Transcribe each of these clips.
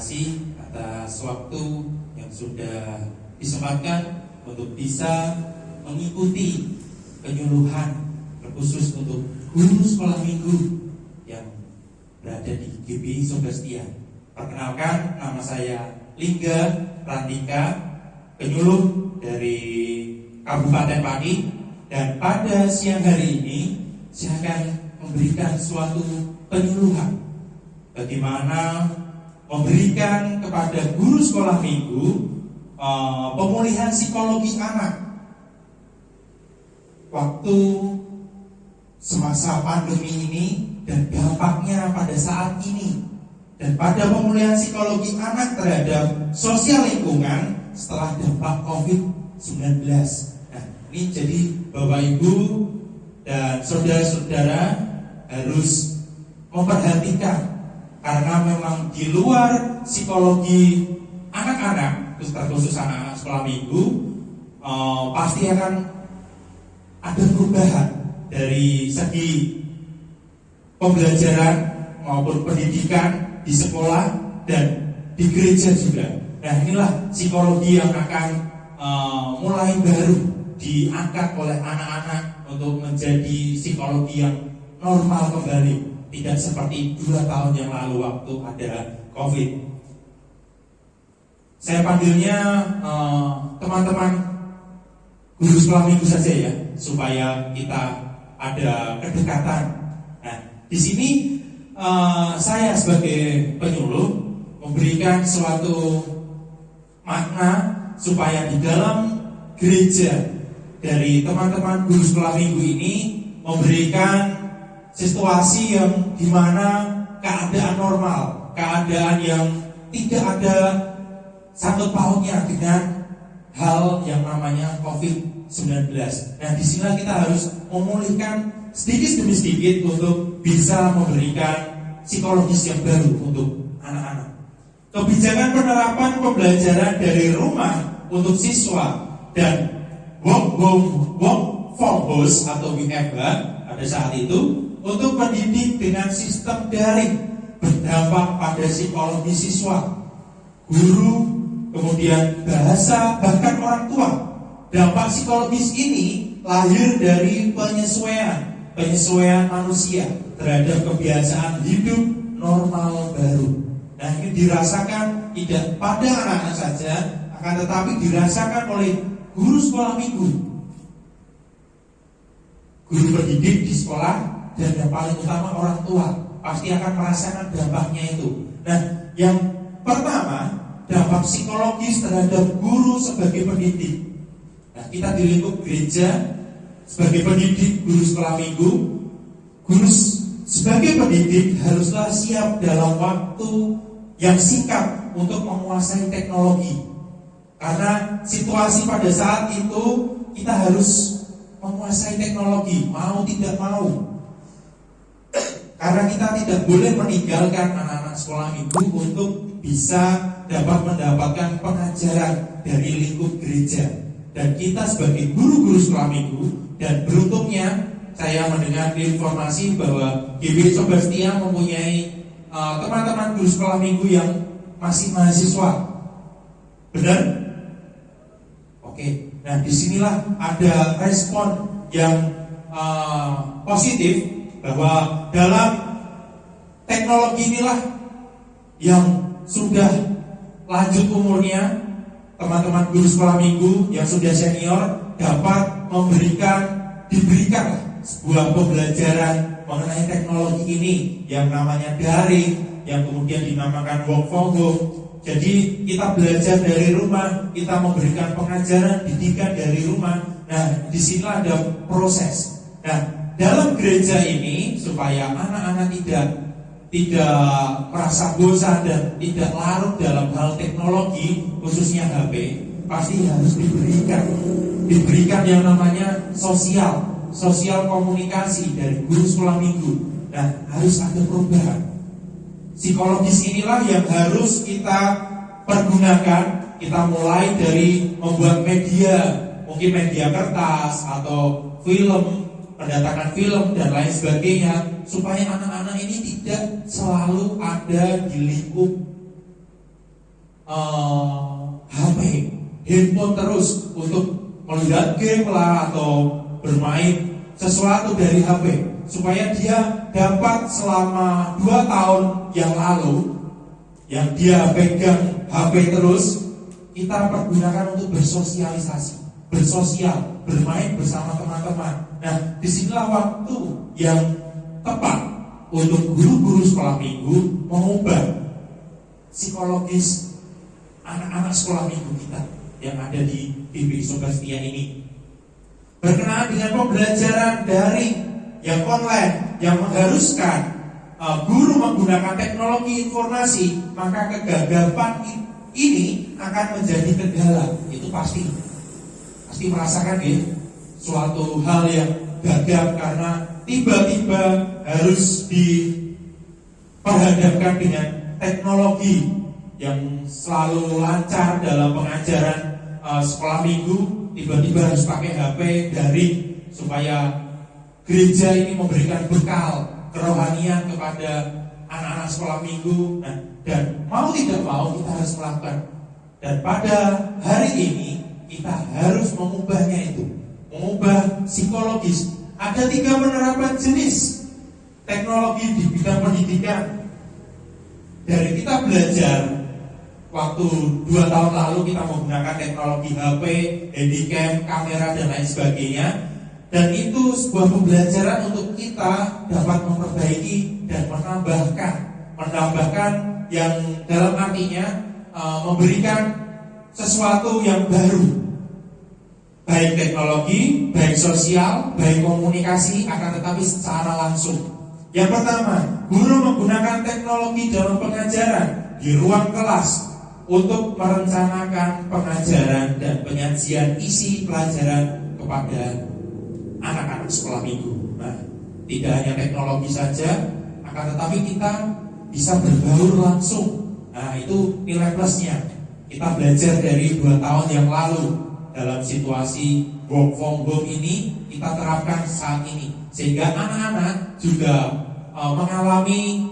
kasih atas waktu yang sudah disempatkan untuk bisa mengikuti penyuluhan terkhusus untuk guru sekolah minggu yang berada di GBI Sobat Setia. Perkenalkan, nama saya Lingga Rantika, penyuluh dari Kabupaten Pati, dan pada siang hari ini saya akan memberikan suatu penyuluhan bagaimana memberikan kepada guru sekolah minggu pemulihan psikologi anak waktu semasa pandemi ini dan dampaknya pada saat ini, dan pada pemulihan psikologi anak terhadap sosial lingkungan setelah dampak COVID-19. Nah, ini jadi Bapak Ibu dan saudara-saudara harus memperhatikan, karena memang di luar psikologi anak-anak, terkhusus anak-anak sekolah minggu, pasti akan ada perubahan dari segi pembelajaran maupun pendidikan di sekolah dan di gereja juga. Nah, inilah psikologi yang akan mulai baru diangkat oleh anak-anak untuk menjadi psikologi yang normal kembali. Tidak seperti 2 tahun yang lalu waktu ada COVID. Saya panggilnya teman-teman guru sekolah minggu saja ya, supaya kita ada kedekatan. Nah, di sini saya sebagai penyuluh memberikan suatu makna supaya di dalam gereja dari teman-teman guru sekolah minggu ini memberikan situasi yang dimana keadaan normal, keadaan yang tidak ada sangkut pautnya dengan hal yang namanya COVID-19. Nah, disinilah kita harus memulihkan sedikit demi sedikit untuk bisa memberikan psikologis yang baru untuk anak-anak. Kebijakan penerapan pembelajaran dari rumah untuk siswa dan work from home atau WFH pada saat itu untuk pendidik dengan sistem daring berdampak pada psikologi siswa, guru, kemudian bahasa, bahkan orang tua. Dampak psikologis ini lahir dari penyesuaian manusia terhadap kebiasaan hidup normal baru. Nah, ini dirasakan tidak pada anak-anak saja, akan tetapi dirasakan oleh guru sekolah minggu, guru pendidik di sekolah, dan yang paling utama orang tua pasti akan merasakan dampaknya itu. Nah, yang pertama, dampak psikologis terhadap guru sebagai pendidik. Nah, kita di lingkup gereja sebagai pendidik guru sekolah minggu, guru sebagai pendidik haruslah siap dalam waktu yang singkat untuk menguasai teknologi. Karena situasi pada saat itu kita harus menguasai teknologi, mau tidak mau. Karena kita tidak boleh meninggalkan anak-anak sekolah minggu untuk bisa dapat mendapatkan pengajaran dari lingkup gereja. Dan kita sebagai guru-guru sekolah minggu, dan beruntungnya saya mendengar informasi bahwa GBI Sobat Setia mempunyai teman-teman guru sekolah minggu yang masih mahasiswa. Benar? Oke. Nah, disinilah ada respon yang positif, bahwa dalam teknologi inilah yang sudah lanjut umurnya, teman-teman guru sekolah minggu yang sudah senior dapat diberikan sebuah pembelajaran mengenai teknologi ini yang namanya daring, yang kemudian dinamakan work from home. Jadi kita belajar dari rumah, kita memberikan pengajaran, didikan dari rumah. Nah, disinilah ada proses. Nah, dalam gereja ini supaya anak-anak tidak merasa bosan dan tidak larut dalam hal teknologi, khususnya HP, pasti harus diberikan yang namanya sosial komunikasi dari guru sekolah minggu. Nah, harus ada perubahan. Psikologis inilah yang harus kita pergunakan. Kita mulai dari membuat media, mungkin media kertas atau film, mendatangkan film dan lain sebagainya, supaya anak-anak ini tidak selalu ada di lingkup HP, handphone terus untuk melihat game lah atau bermain sesuatu dari HP, supaya dia dapat selama 2 tahun yang lalu yang dia pegang HP terus, kita pergunakan untuk bersosialisasi, bersosial, bermain bersama teman-teman. Nah, disinilah waktu yang tepat untuk guru-guru sekolah minggu mengubah psikologis anak-anak sekolah minggu kita yang ada di GBI Sobat Setia ini. Berkenaan dengan pembelajaran daring yang online, yang mengharuskan guru menggunakan teknologi informasi, maka kegagapan ini akan menjadi kendala. Itu pasti merasakan ya, suatu hal yang gagap karena tiba-tiba harus diperhadapkan dengan teknologi yang selalu lancar dalam pengajaran sekolah minggu, tiba-tiba harus pakai HP daring supaya gereja ini memberikan bekal kerohanian kepada anak-anak sekolah minggu. Nah, dan mau tidak mau kita harus melakukan. Dan pada hari ini kita harus mengubahnya itu, mengubah psikologis. Ada 3 penerapan jenis teknologi di bidang pendidikan. Dari kita belajar waktu 2 tahun lalu kita menggunakan teknologi HP, handycam, kamera dan lain sebagainya. Dan itu sebuah pembelajaran untuk kita dapat memperbaiki dan menambahkan yang dalam artinya memberikan sesuatu yang baru, baik teknologi, baik sosial, baik komunikasi, akan tetapi secara langsung. Yang pertama, guru menggunakan teknologi dalam pengajaran di ruang kelas untuk merencanakan pengajaran dan penyajian isi pelajaran kepada anak-anak sekolah minggu. Nah, tidak hanya teknologi saja, akan tetapi kita bisa berbaur langsung. Nah, itu nilai plusnya. Kita belajar dari 2 tahun yang lalu dalam situasi work from home ini, kita terapkan saat ini, sehingga anak-anak juga mengalami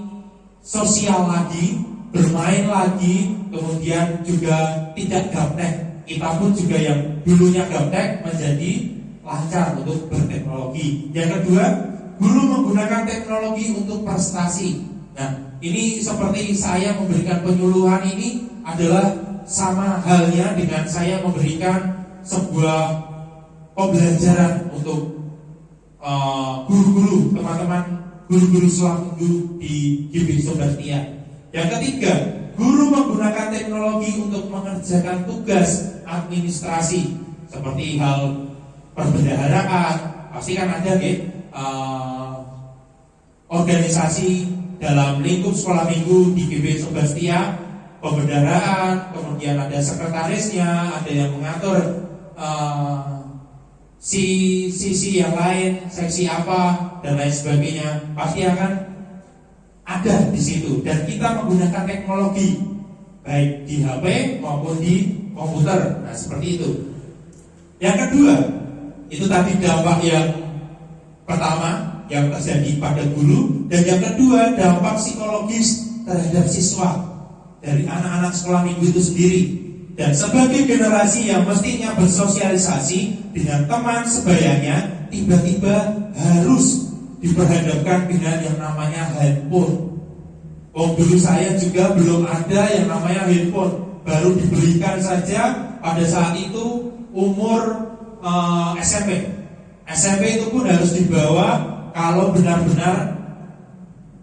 sosial lagi, bermain lagi, kemudian juga tidak gaptek. Kita pun juga yang dulunya gaptek menjadi lancar untuk berteknologi. Yang kedua, guru menggunakan teknologi untuk prestasi. Nah, ini seperti saya memberikan penyuluhan ini adalah sama halnya dengan saya memberikan sebuah pembelajaran untuk guru-guru, teman-teman guru-guru sekolah minggu di GBI Sobat Setia. Yang ketiga, guru menggunakan teknologi untuk mengerjakan tugas administrasi seperti hal perbendaharaan. Pasti kan ada organisasi dalam lingkup sekolah minggu di GBI Sobat Setia, pembendaharaan, kemudian ada sekretarisnya, ada yang mengatur sisi yang lain, seksi apa dan lain sebagainya, pasti akan ada di situ. Dan kita menggunakan teknologi baik di HP maupun di komputer. Nah, seperti itu. Yang kedua, itu tadi dampak yang pertama yang terjadi pada guru, dan yang kedua dampak psikologis terhadap siswa dari anak-anak sekolah minggu itu sendiri. Dan sebagai generasi yang mestinya bersosialisasi dengan teman sebayanya, tiba-tiba harus diperhadapkan dengan yang namanya handphone. Dulu saya juga belum ada yang namanya handphone, baru diberikan saja pada saat itu umur SMP. SMP itu pun harus dibawa kalau benar-benar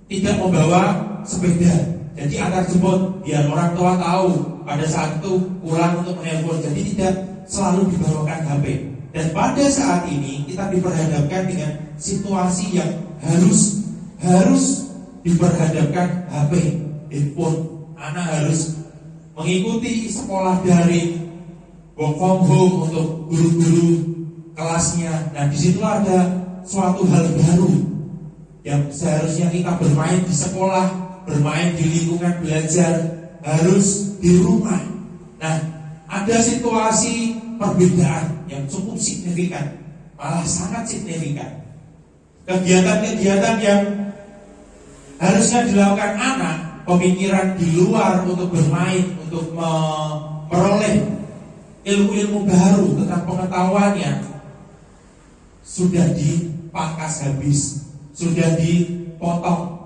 tidak membawa sepeda. Jadi antar jemput biar orang tua tahu pada saat itu pulang untuk menelpon. Jadi tidak selalu dibawakan HP. Dan pada saat ini kita diperhadapkan dengan situasi yang harus diperhadapkan HP, handphone. Anak harus mengikuti sekolah daring, work from home untuk guru-guru kelasnya. Nah, disitulah ada suatu hal baru yang seharusnya kita bermain di sekolah, bermain di lingkungan belajar, harus di rumah. Nah, ada situasi perbedaan yang cukup signifikan, malah sangat signifikan. Kegiatan-kegiatan yang harusnya dilakukan anak pemikiran di luar untuk bermain, untuk memperoleh ilmu-ilmu baru tentang pengetahuan yang sudah dipangkas habis, sudah dipotong,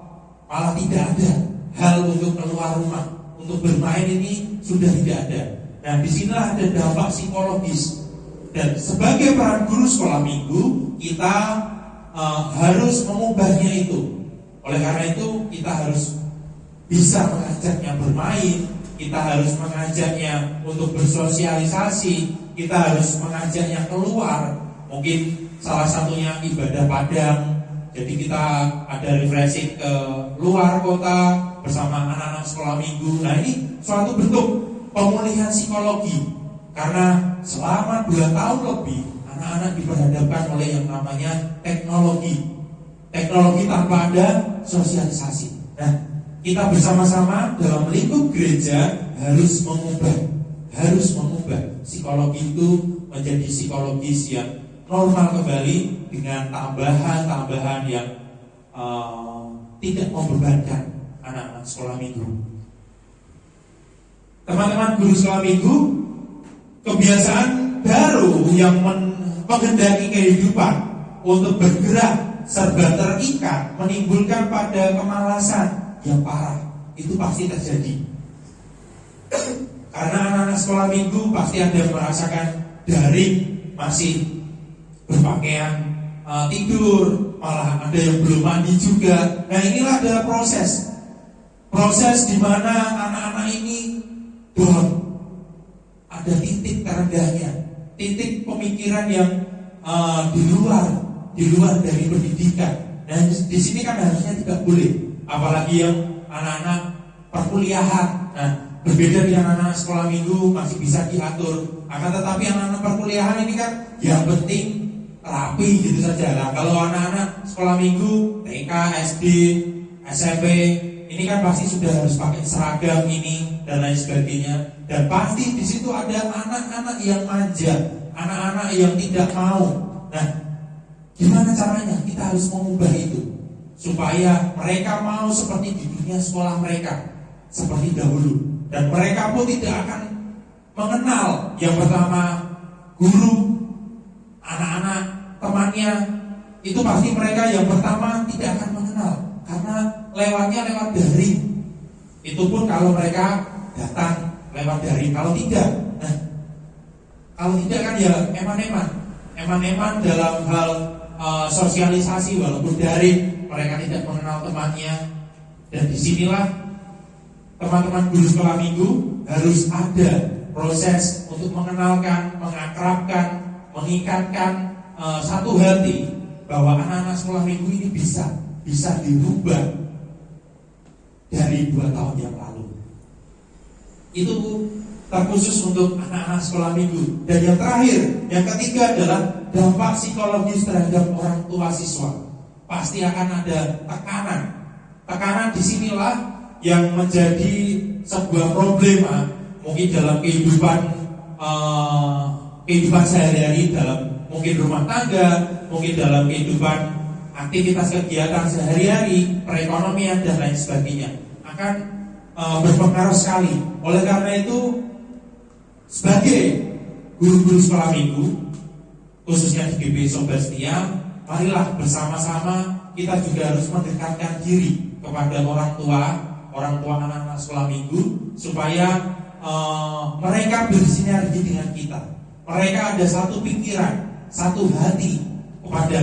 malah tidak ada hal untuk keluar rumah, untuk bermain ini sudah tidak ada. Nah, disinilah ada dampak psikologis. Dan sebagai peran guru sekolah minggu, kita harus mengubahnya itu. Oleh karena itu, kita harus bisa mengajaknya bermain, kita harus mengajaknya untuk bersosialisasi, kita harus mengajaknya keluar. Mungkin salah satunya ibadah padang. Jadi kita ada refreshing ke luar kota bersama anak-anak sekolah minggu. Nah, ini suatu bentuk pemulihan psikologi. Karena selama 2 tahun lebih anak-anak diperhadapkan oleh yang namanya teknologi tanpa ada sosialisasi. Nah, kita bersama-sama dalam lingkup gereja harus mengubah psikologi itu menjadi psikologis yang normal kembali dengan tambahan yang tidak membebankan anak-anak sekolah minggu. Teman-teman guru sekolah minggu, kebiasaan baru yang menghendaki kehidupan untuk bergerak serba terikat menimbulkan pada kemalasan yang parah. Itu pasti terjadi. Karena anak-anak sekolah minggu pasti ada yang merasakan daring, masih berpakaian tidur, malah ada yang belum mandi juga. Nah, inilah adalah proses di mana anak-anak ini down. Ada titik terendahnya, titik pemikiran yang di luar dari pendidikan. Dan di sini kan harusnya tidak boleh, apalagi yang anak-anak perkuliahan. Nah, berbeda dengan anak-anak sekolah minggu masih bisa diatur. Akan tetapi anak-anak perkuliahan ini kan yang penting rapi gitu saja lah. Kalau anak-anak sekolah minggu, TK, SD, SMP, ini kan pasti sudah harus pakai seragam ini dan lain sebagainya. Dan pasti di situ ada anak-anak yang manja, anak-anak yang tidak mau. Nah, gimana caranya? Kita harus mengubah itu supaya mereka mau seperti di dunia sekolah mereka, seperti dahulu. Dan mereka pun tidak akan mengenal yang pertama guru, anak-anak, temannya. Itu pasti mereka yang pertama tidak akan mengenal, karena lewat daring. Itu pun kalau mereka datang lewat daring. Kalau tidak kan ya eman-eman dalam hal sosialisasi. Walaupun daring, mereka tidak mengenal temannya. Dan disinilah teman-teman guru sekolah minggu harus ada proses untuk mengenalkan, mengakrabkan, mengikatkan satu hati bahwa anak-anak sekolah minggu ini bisa dirubah dari 2 tahun yang lalu. Itu terkhusus untuk anak-anak sekolah minggu. Dan yang terakhir, yang ketiga adalah dampak psikologis terhadap orang tua siswa. Pasti akan ada tekanan. Tekanan disinilah yang menjadi sebuah problema mungkin dalam kehidupan sehari-hari, dalam mungkin rumah tangga, mungkin dalam kehidupan aktivitas kegiatan sehari-hari, perekonomian dan lain sebagainya akan berpengaruh sekali. Oleh karena itu, sebagai guru-guru sekolah minggu, khususnya di GP Sobat Setia, marilah bersama-sama kita juga harus mendekatkan diri kepada orang tua anak-anak sekolah minggu, supaya mereka bersinergi dengan kita. Mereka ada satu pikiran, satu hati kepada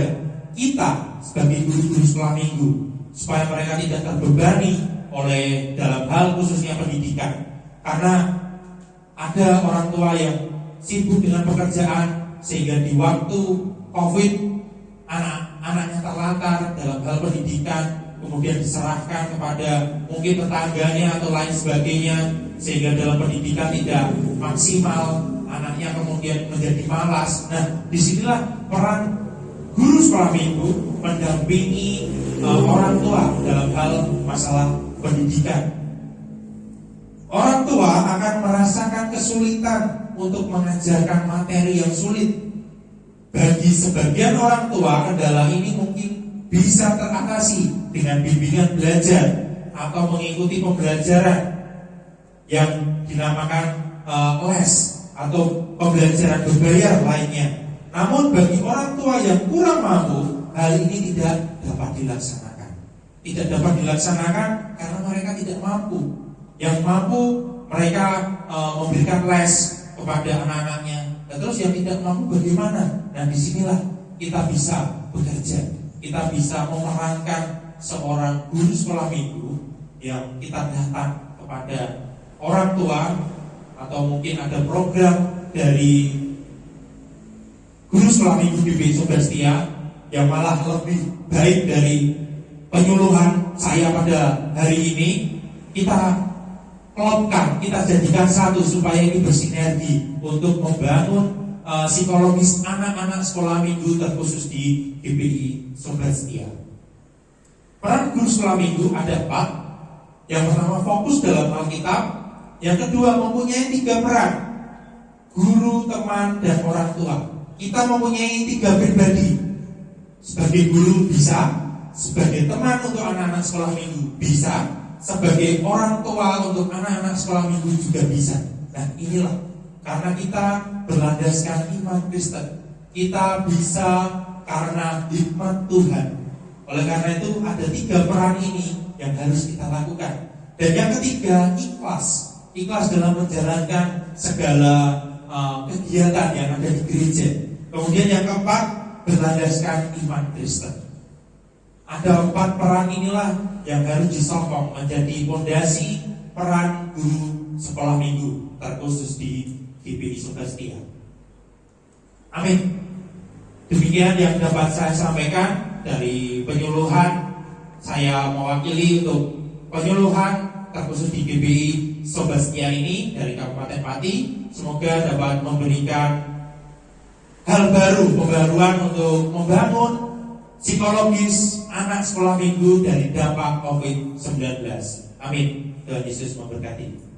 kita sebagai guru-guru sekolah minggu, supaya mereka tidak terbebani oleh dalam hal khususnya pendidikan. Karena ada orang tua yang sibuk dengan pekerjaan, sehingga di waktu COVID anak-anaknya terlantar dalam hal pendidikan, kemudian diserahkan kepada mungkin tetangganya atau lain sebagainya, sehingga dalam pendidikan tidak maksimal, anaknya kemudian menjadi malas. Nah, disinilah peran guru sekolah minggu mendampingi orang tua dalam hal masalah pendidikan. Orang tua akan merasakan kesulitan untuk mengajarkan materi yang sulit. Bagi sebagian orang tua, kendala ini mungkin bisa teratasi dengan bimbingan belajar atau mengikuti pembelajaran yang dinamakan les atau pembelajaran berbayar lainnya. Namun bagi orang tua yang kurang mampu, hal ini tidak dapat dilaksanakan. Tidak dapat dilaksanakan karena mereka tidak mampu. Yang mampu mereka memberikan les kepada anak-anaknya. Dan terus yang tidak mampu bagaimana? Nah, disinilah kita bisa bekerja. Kita bisa memerankan seorang guru sekolah minggu yang kita datang kepada orang tua, atau mungkin ada program dari guru sekolah minggu GBI Sobat Setia yang malah lebih baik dari penyuluhan saya pada hari ini. Kita klopkan, kita jadikan satu supaya ini bersinergi untuk membangun psikologis anak-anak sekolah minggu terkhusus di GBI Sobat Setia. Peran guru sekolah minggu ada 4. Yang pertama, fokus dalam Alkitab. Yang kedua, mempunyai 3 peran: guru, teman, dan orang tua. Kita mempunyai 3 pribadi. Sebagai guru bisa, sebagai teman untuk anak-anak sekolah minggu bisa, sebagai orang tua untuk anak-anak sekolah minggu juga bisa. Nah, inilah karena kita berlandaskan iman Kristen. Kita bisa karena hikmat Tuhan. Oleh karena itu ada 3 peran ini yang harus kita lakukan. Dan yang ketiga, ikhlas. Ikhlas dalam menjalankan segala kegiatan yang ada di gereja. Kemudian yang keempat, berlandaskan iman Kristen. Ada 4 peran inilah yang harus disokong menjadi fondasi peran guru sekolah minggu terkhusus di GBI Sobat Setia. Amin. Demikian yang dapat saya sampaikan dari penyuluhan. Saya mewakili untuk penyuluhan terkhusus di GBI Sobat Setia ini dari Kabupaten Pati. Semoga dapat memberikan hal baru, pembaruan untuk membangun psikologis anak sekolah minggu dari dampak COVID-19. Amin. Tuhan Yesus memberkati.